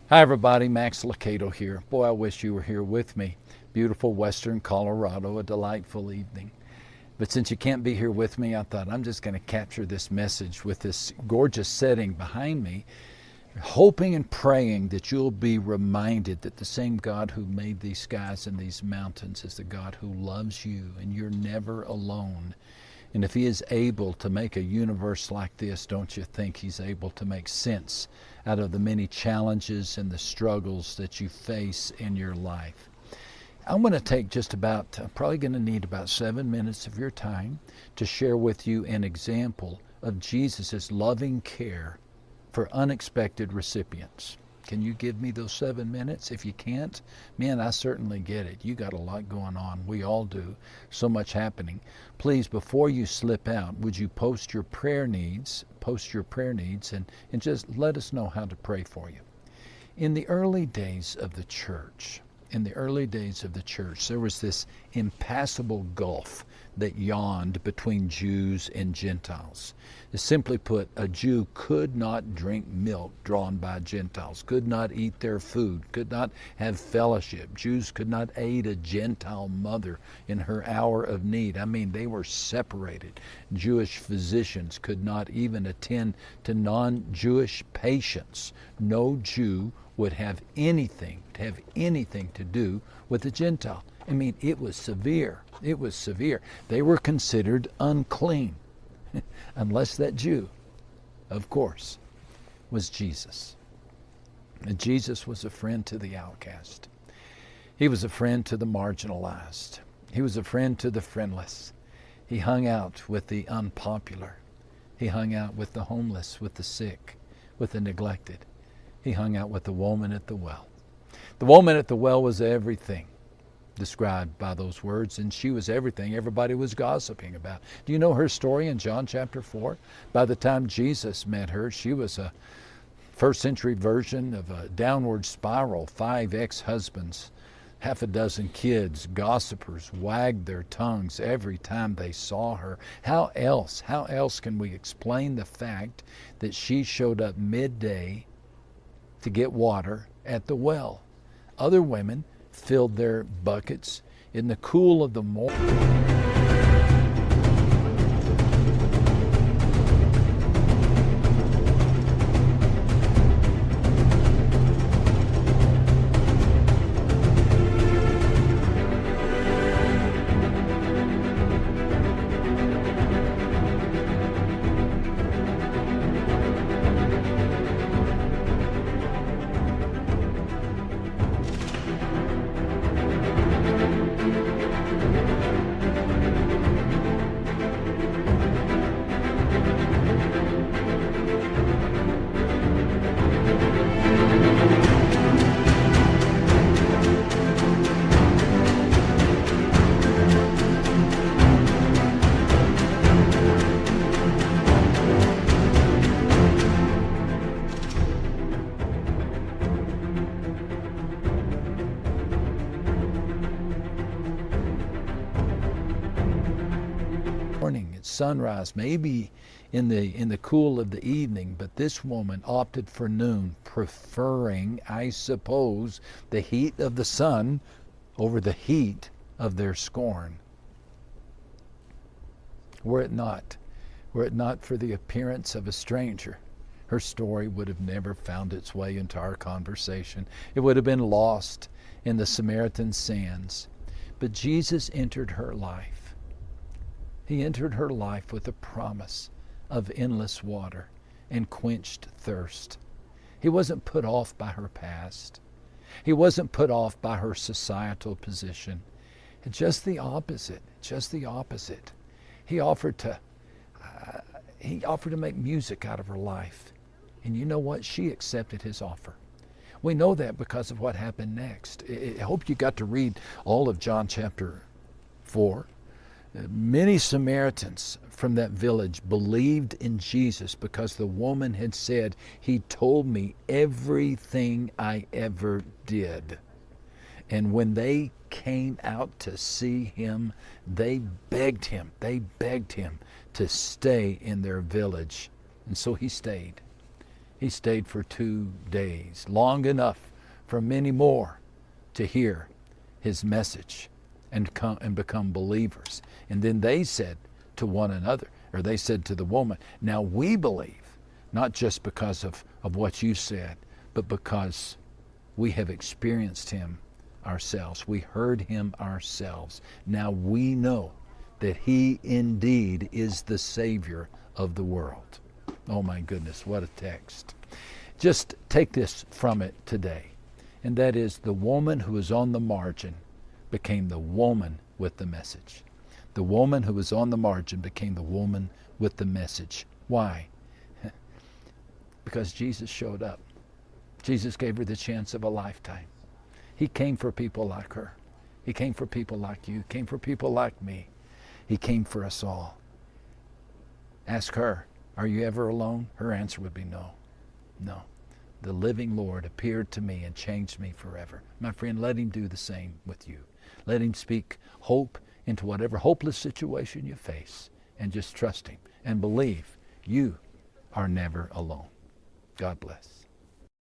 Hi everybody, Max Lucado here. Boy, I wish you were here with me. Beautiful western Colorado, a delightful evening. But since you can't be here with me, I thought I'm just going to capture this message with this gorgeous setting behind me, hoping and praying that you'll be reminded that the same God who made these skies and these mountains is the God who loves you, and you're never alone. And if he is able to make a universe like this, don't you think he's able to make sense out of the many challenges and the struggles that you face in your life? I'm going to take probably going to need about 7 minutes of your time to share with you an example of Jesus' loving care for unexpected recipients. Can you give me those 7 minutes? If you can't, man, I certainly get it. You got a lot going on. We all do. So much happening. Please, before you slip out, would you post your prayer needs, and just let us know how to pray for you. In the early days of the church, there was this impassable gulf that yawned between Jews and Gentiles. Simply put, a Jew could not drink milk drawn by Gentiles, could not eat their food, could not have fellowship. Jews could not aid a Gentile mother in her hour of need. I mean, they were separated. Jewish physicians could not even attend to non-Jewish patients. No Jew would have anything to do with a Gentile. I mean, it was severe. They were considered unclean, unless that Jew, of course, was Jesus. And Jesus was a friend to the outcast. He was a friend to the marginalized. He was a friend to the friendless. He hung out with the unpopular. He hung out with the homeless, with the sick, with the neglected. He hung out with the woman at the well. The woman at the well was everything described by those words, and she was everything everybody was gossiping about. Do you know her story in John chapter 4? By the time Jesus met her, she was a first century version of a downward spiral. 5 ex-husbands, half a dozen kids, gossipers wagged their tongues every time they saw her. How else can we explain the fact that she showed up midday to get water at the well? Other women filled their buckets in the cool of the morning. At sunrise, maybe in the cool of the evening, but this woman opted for noon, preferring, I suppose, the heat of the sun over the heat of their scorn. Were it not for the appearance of a stranger, her story would have never found its way into our conversation. It would have been lost in the Samaritan sands. But Jesus entered her life. He entered her life with a promise of endless water and quenched thirst. He wasn't put off by her past. He wasn't put off by her societal position. Just the opposite. He offered to make music out of her life. And you know what? She accepted his offer. We know that because of what happened next. I hope you got to read all of John chapter 4. Many Samaritans from that village believed in Jesus because the woman had said, "He told me everything I ever did." And when they came out to see him, they begged him to stay in their village. And so he stayed. He stayed for 2 days, long enough for many more to hear his message and come and become believers. And then they said to one another, or they said to the woman, now we believe, not just because of what you said, but because we have experienced him ourselves. We heard him ourselves. Now we know that he indeed is the Savior of the world. Oh my goodness, what a text. Just take this from it today, and that is the woman who was on the margin became the woman with the message. The woman who was on the margin became the woman with the message. Why? Because Jesus showed up. Jesus gave her the chance of a lifetime. He came for people like her. He came for people like you. He came for people like me. He came for us all. Ask her, are you ever alone? Her answer would be no. No. The living Lord appeared to me and changed me forever. My friend, let him do the same with you. Let him speak hope into whatever hopeless situation you face, and just trust him and believe you are never alone. God bless.